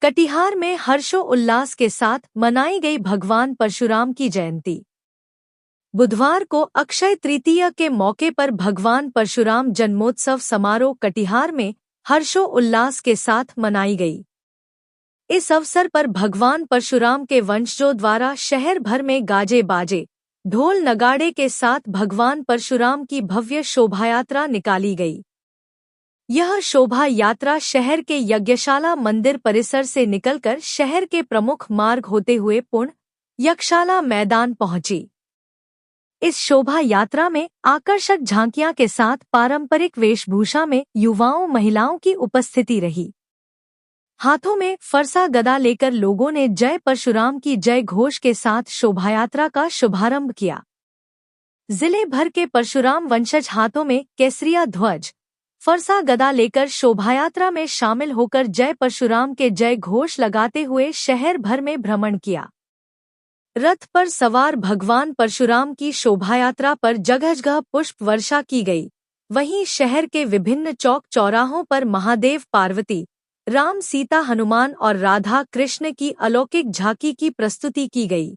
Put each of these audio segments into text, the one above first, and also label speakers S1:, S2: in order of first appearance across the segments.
S1: कटिहार में हर्षोल्लास के साथ मनाई गई भगवान परशुराम की जयंती। बुधवार को अक्षय तृतीया के मौके पर भगवान परशुराम जन्मोत्सव समारोह कटिहार में हर्षोल्लास के साथ मनाई गई। इस अवसर पर भगवान परशुराम के वंशजों द्वारा शहर भर में गाजे बाजे, ढोल नगाड़े के साथ भगवान परशुराम की भव्य शोभायात्रा निकाली गई। यह शोभा यात्रा शहर के यज्ञशाला मंदिर परिसर से निकलकर शहर के प्रमुख मार्ग होते हुए पुण्य यज्ञशाला मैदान पहुंची। इस शोभा यात्रा में आकर्षक झांकियां के साथ पारंपरिक वेशभूषा में युवाओं महिलाओं की उपस्थिति रही। हाथों में फरसा गदा लेकर लोगों ने जय परशुराम की जय घोष के साथ शोभायात्रा का शुभारंभ किया। जिले भर के परशुराम वंशज हाथों में केसरिया ध्वज, फरसा गदा लेकर शोभायात्रा में शामिल होकर जय परशुराम के जय घोष लगाते हुए शहर भर में भ्रमण किया। रथ पर सवार भगवान परशुराम की शोभायात्रा पर जगह जगह पुष्प वर्षा की गई। वहीं शहर के विभिन्न चौक चौराहों पर महादेव पार्वती, राम सीता हनुमान और राधा कृष्ण की अलौकिक झांकी की प्रस्तुति की गई।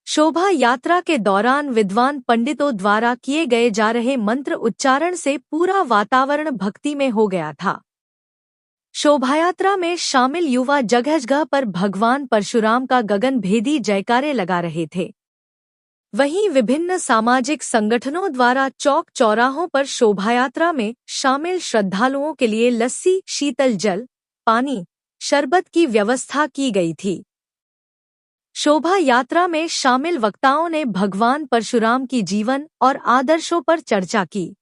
S1: शोभा यात्रा के दौरान विद्वान पंडितों द्वारा किए गए जा रहे मंत्र उच्चारण से पूरा वातावरण भक्ति में हो गया था। शोभायात्रा में शामिल युवा जगह जगह पर भगवान परशुराम का गगनभेदी जयकारे लगा रहे थे। वहीं विभिन्न सामाजिक संगठनों द्वारा चौक चौराहों पर शोभायात्रा में शामिल श्रद्धालुओं के लिए लस्सी, शीतल जल, पानी, शरबत की व्यवस्था की गई थी। शोभा यात्रा में शामिल वक्ताओं ने भगवान परशुराम की जीवन और आदर्शों पर चर्चा की।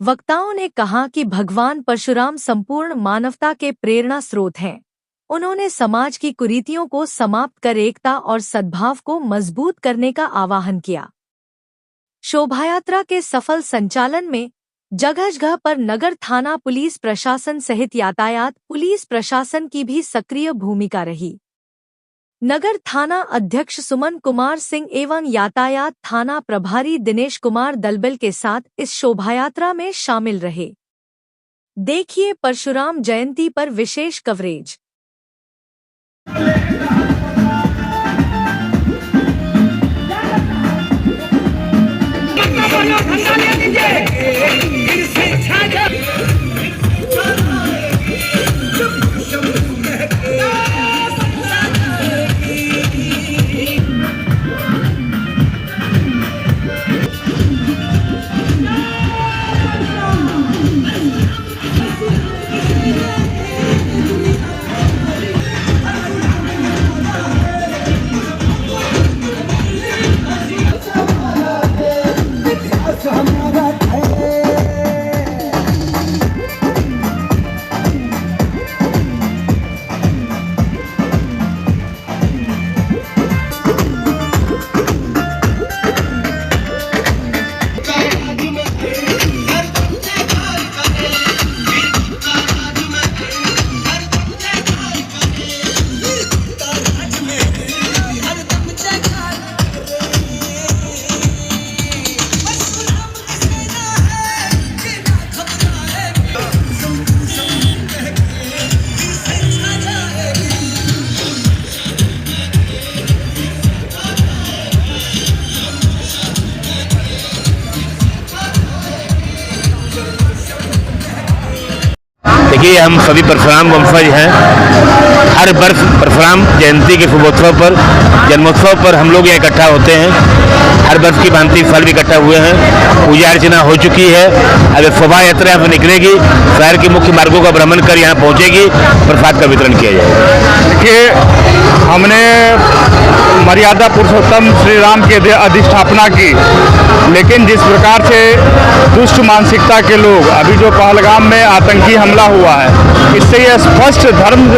S1: वक्ताओं ने कहा कि भगवान परशुराम संपूर्ण मानवता के प्रेरणा स्रोत हैं। उन्होंने समाज की कुरीतियों को समाप्त कर एकता और सद्भाव को मजबूत करने का आह्वान किया। शोभायात्रा के सफल संचालन में जगह जगह पर नगर थाना पुलिस प्रशासन सहित यातायात पुलिस प्रशासन की भी सक्रिय भूमिका रही। नगर थाना अध्यक्ष सुमन कुमार सिंह एवं यातायात थाना प्रभारी दिनेश कुमार दलबल के साथ इस शोभायात्रा में शामिल रहे। देखिए परशुराम जयंती पर विशेष कवरेज।
S2: देखिए, हम सभी परशुराम वंशज हैं। हर वर्ष परशुराम जयंती के शुभोत्सव पर, जन्मोत्सव पर हम लोग यहाँ इकट्ठा होते हैं। हर वर्ष की भांति इस साल भी इकट्ठा हुए हैं। पूजा अर्चना हो चुकी है। अब शोभा यात्रा यहाँ से निकलेगी, शहर के मुख्य मार्गों का भ्रमण कर यहाँ पहुँचेगी, प्रसाद का वितरण किया जाएगा।
S3: देखिए, हमने मर्यादा पुरुषोत्तम श्री राम की अधिष्ठापना की, लेकिन जिस प्रकार से दुष्ट मानसिकता के लोग अभी जो पहलगाम में आतंकी हमला हुआ है, इससे यह स्पष्ट धर्म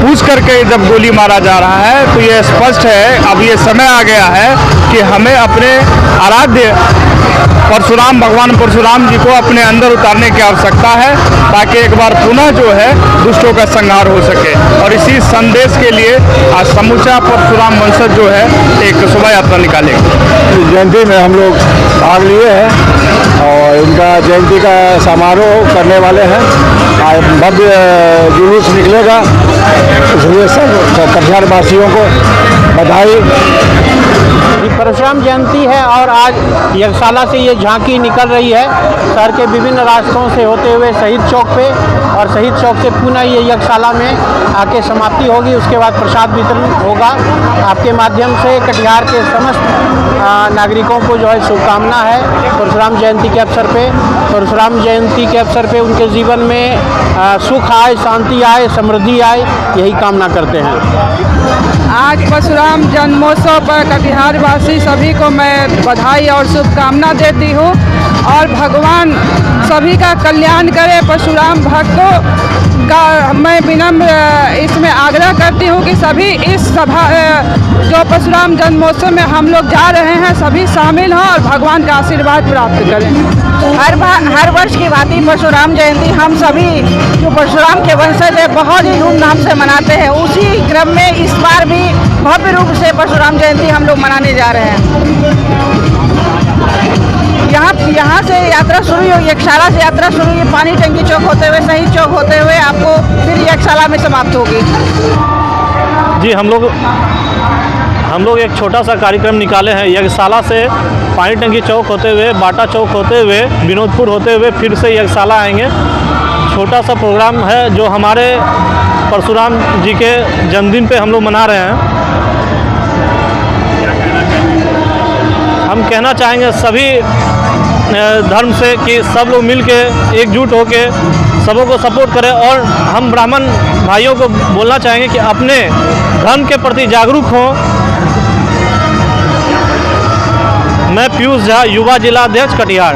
S3: पूछ करके जब गोली मारा जा रहा है, तो यह स्पष्ट है अब ये समय आ गया है कि हमें अपने अपने आराध्य परशुराम भगवान परशुराम जी को अपने अंदर उतारने की आवश्यकता है, ताकि एक बार पुनः जो है दुष्टों का संहार हो सके। और इसी संदेश के लिए आज समूचा परशुराम वंशज जो है एक शोभा यात्रा निकालेंगे।
S4: जयंती में हम लोग भाग लिए हैं और इनका जयंती का समारोह करने वाले हैं। भव्य जुलूस निकलेगा, इसलिए सब कटिहार वासियों को बधाई।
S5: परशुराम जयंती है और आज यज्ञशाला से ये झांकी निकल रही है शहर के विभिन्न रास्तों से होते हुए शहीद चौक पे, और शहीद चौक से पुनः ये यज्ञशाला में आके समाप्ति होगी। उसके बाद प्रसाद वितरण होगा। आपके माध्यम से कटिहार के समस्त नागरिकों को जो है शुभकामना है परशुराम जयंती के अवसर पे। परशुराम जयंती के अवसर पे उनके जीवन में सुख आए, शांति आए, समृद्धि आए, यही कामना करते हैं।
S6: आज परशुराम जन्मोत्सव पर कटिहार वासी सभी को मैं बधाई और शुभकामना देती हूँ और भगवान सभी का कल्याण करे। परशुराम भक्तों का मैं विनम्र इसमें आग्रह करती हूँ कि सभी इस सभा जो परशुराम जन्मोत्सव में हम लोग जा रहे हैं सभी शामिल हों और भगवान का आशीर्वाद प्राप्त करें। हर वर्ष की भांति परशुराम जयंती हम सभी जो परशुराम के वंशज है बहुत ही धूमधाम से मनाते हैं। उसी क्रम में इस बार भी भव्य रूप से परशुराम जयंती हम लोग मनाने जा रहे हैं। यहाँ से यात्रा शुरू हुई, यज्ञशाला से यात्रा शुरू हुई, पानी टंकी चौक होते हुए शहीद चौक होते हुए आपको फिर यज्ञशाला में समाप्त होगी।
S7: जी हम लोग एक छोटा सा कार्यक्रम निकाले हैं। यज्ञशाला से पानी टंकी चौक होते हुए, बाटा चौक होते हुए, विनोदपुर होते हुए फिर से यज्ञशाला आएंगे। छोटा सा प्रोग्राम है जो हमारे परशुराम जी के जन्मदिन पे हम लोग मना रहे हैं। हम कहना चाहेंगे सभी धर्म से कि सब लोग मिल के एकजुट होके सबों को सपोर्ट करें, और हम ब्राह्मण भाइयों को बोलना चाहेंगे कि अपने धर्म के प्रति जागरूक हों। मैं पीयूष झा, युवा जिला अध्यक्ष कटिहार।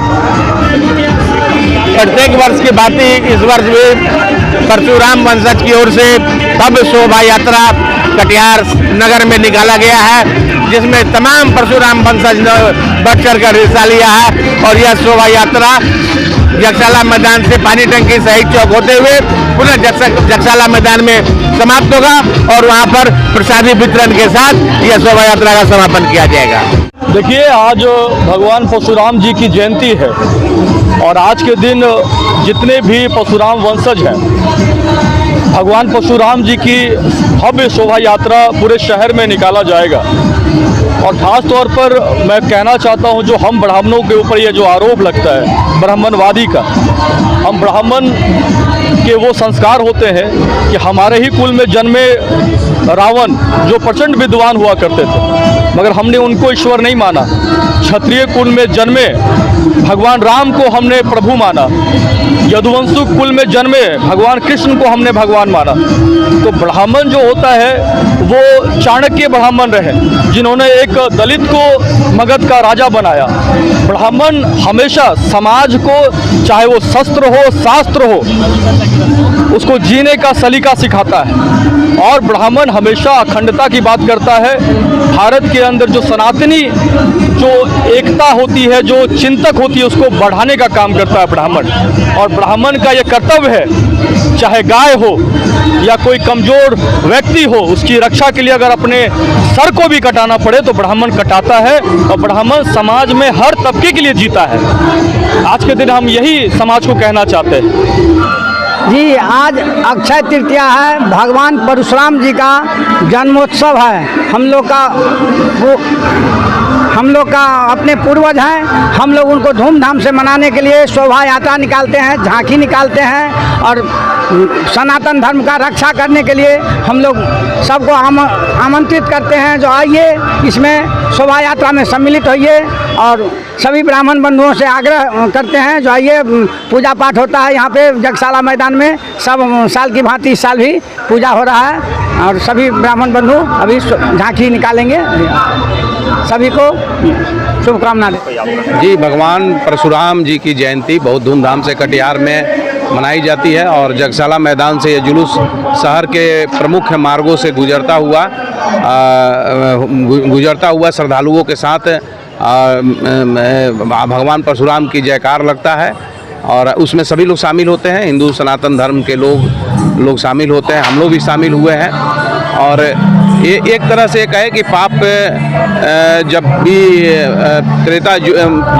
S2: प्रत्येक वर्ष की भांति इस वर्ष भी परशुराम वंशज की ओर से भव्य शोभा यात्रा कटिहार नगर में निकाला गया है, जिसमें तमाम परशुराम वंशज ने बढ़ चढ़ कर हिस्सा लिया है। और यह शोभा यात्रा यज्ञशाला मैदान से पानी टंकी शहीद चौक होते हुए पुनः यज्ञशाला मैदान में समाप्त होगा और वहां पर प्रसादी वितरण के साथ यह शोभा यात्रा का समापन किया जाएगा।
S8: देखिए, आज भगवान परशुराम जी की जयंती है और आज के दिन जितने भी परशुराम वंशज हैं, भगवान परशुराम जी की भव्य शोभा यात्रा पूरे शहर में निकाला जाएगा। और खास तौर पर मैं कहना चाहता हूं, जो हम ब्राह्मणों के ऊपर ये जो आरोप लगता है ब्राह्मणवादी का, हम ब्राह्मण के वो संस्कार होते हैं कि हमारे ही कुल में जन्मे रावण जो प्रचंड विद्वान हुआ करते थे, मगर हमने उनको ईश्वर नहीं माना। क्षत्रिय कुल में जन्मे भगवान राम को हमने प्रभु माना। यदुवंशु कुल में जन्मे भगवान कृष्ण को हमने भगवान माना। तो ब्राह्मण जो होता है वो चाणक्य ब्राह्मण रहे, जिन्होंने एक दलित को मगध का राजा बनाया। ब्राह्मण हमेशा समाज को, चाहे वो शस्त्र हो शास्त्र हो, उसको जीने का सलीका सिखाता है। और ब्राह्मण हमेशा अखंडता की बात करता है। भारत के अंदर जो सनातनी जो एकता होती है, जो चिंतक होती है, उसको बढ़ाने का काम करता है ब्राह्मण। और ब्राह्मण का ये कर्तव्य है, चाहे गाय हो या कोई कमजोर व्यक्ति हो, उसकी रक्षा के लिए अगर अपने सर को भी कटाना पड़े तो ब्राह्मण कटाता है। और ब्राह्मण समाज में हर तबके के लिए जीता है। आज के दिन हम यही समाज को कहना चाहते हैं।
S9: जी, आज अक्षय तृतीया है, भगवान परशुराम जी का जन्मोत्सव है। हम लोग का अपने पूर्वज हैं, हम लोग उनको धूमधाम से मनाने के लिए शोभा यात्रा निकालते हैं, झांकी निकालते हैं और सनातन धर्म का रक्षा करने के लिए हम लोग सबको आमंत्रित करते हैं जो आइए, इसमें शोभा यात्रा में सम्मिलित होइए। और सभी ब्राह्मण बंधुओं से आग्रह करते हैं जो आइए, पूजा पाठ होता है यहाँ पे यज्ञशाला मैदान में। सब साल की भांति इस साल भी पूजा हो रहा है और सभी ब्राह्मण बंधु अभी झांकी निकालेंगे। सभी को शुभकामना दें।
S4: जी, भगवान परशुराम जी की जयंती बहुत धूमधाम से कटिहार में मनाई जाती है और यज्ञशाला मैदान से ये जुलूस शहर के प्रमुख मार्गों से गुजरता हुआ श्रद्धालुओं के साथ
S10: भगवान परशुराम की जयकार लगता है और उसमें सभी लोग शामिल होते हैं। हिंदू सनातन धर्म के लोग शामिल होते हैं, हम लोग भी शामिल हुए हैं। और ये एक तरह से कहे कि पाप जब भी त्रेता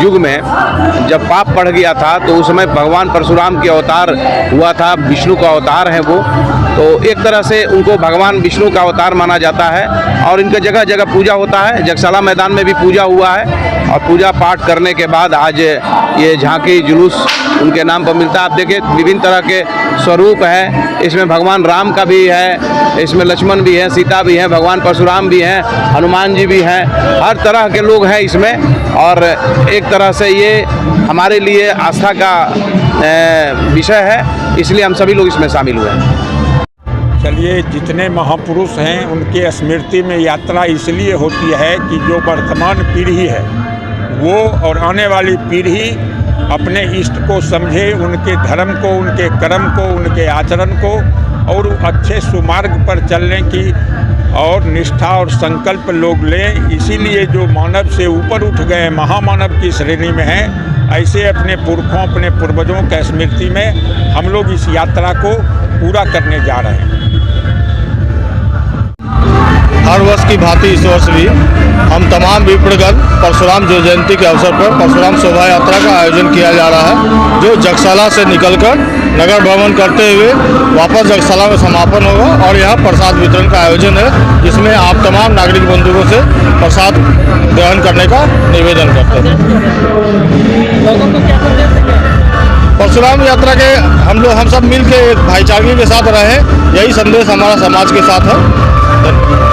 S10: युग में जब पाप बढ़ गया था तो उस समय भगवान परशुराम के अवतार हुआ था, विष्णु का अवतार है वो, तो एक तरह से उनको भगवान विष्णु का अवतार माना जाता है और इनका जगह जगह पूजा होता है। जगशाला मैदान में भी पूजा हुआ है और पूजा पाठ करने के बाद आज ये झांकी जुलूस उनके नाम पर मिलता है। आप देखिए विभिन्न तरह के स्वरूप हैं, इसमें भगवान राम का भी है, इसमें लक्ष्मण भी है, सीता भी है, भगवान परशुराम भी हैं, हनुमान जी भी हैं, हर तरह के लोग हैं इसमें। और एक तरह से ये हमारे लिए आस्था का विषय है, इसलिए हम सभी लोग इसमें शामिल हुए हैं।
S11: चलिए, जितने महापुरुष हैं उनके स्मृति में यात्रा इसलिए होती है कि जो वर्तमान पीढ़ी है वो और आने वाली पीढ़ी अपने इष्ट को समझे, उनके धर्म को, उनके कर्म को, उनके आचरण को और अच्छे सुमार्ग पर चलने की और निष्ठा और संकल्प लोग लें। इसीलिए जो मानव से ऊपर उठ गए, महामानव की श्रेणी में हैं, ऐसे अपने पुरखों, अपने पूर्वजों के स्मृति में हम लोग इस यात्रा को पूरा करने जा रहे हैं।
S8: हर वर्ष की भांति इस वर्ष भी हम तमाम विप्रगण परशुराम जयंती के अवसर पर परशुराम शोभा यात्रा का आयोजन किया जा रहा है, जो जगशाला से निकलकर नगर भ्रमण करते हुए वापस जगशाला में समापन होगा और यहाँ प्रसाद वितरण का आयोजन है, जिसमें आप तमाम नागरिक बंधुओं से प्रसाद ग्रहण करने का निवेदन करते हैं। परशुराम यात्रा के हम सब मिल के एक भाईचारे के साथ रहें, यही संदेश हमारा समाज के साथ है।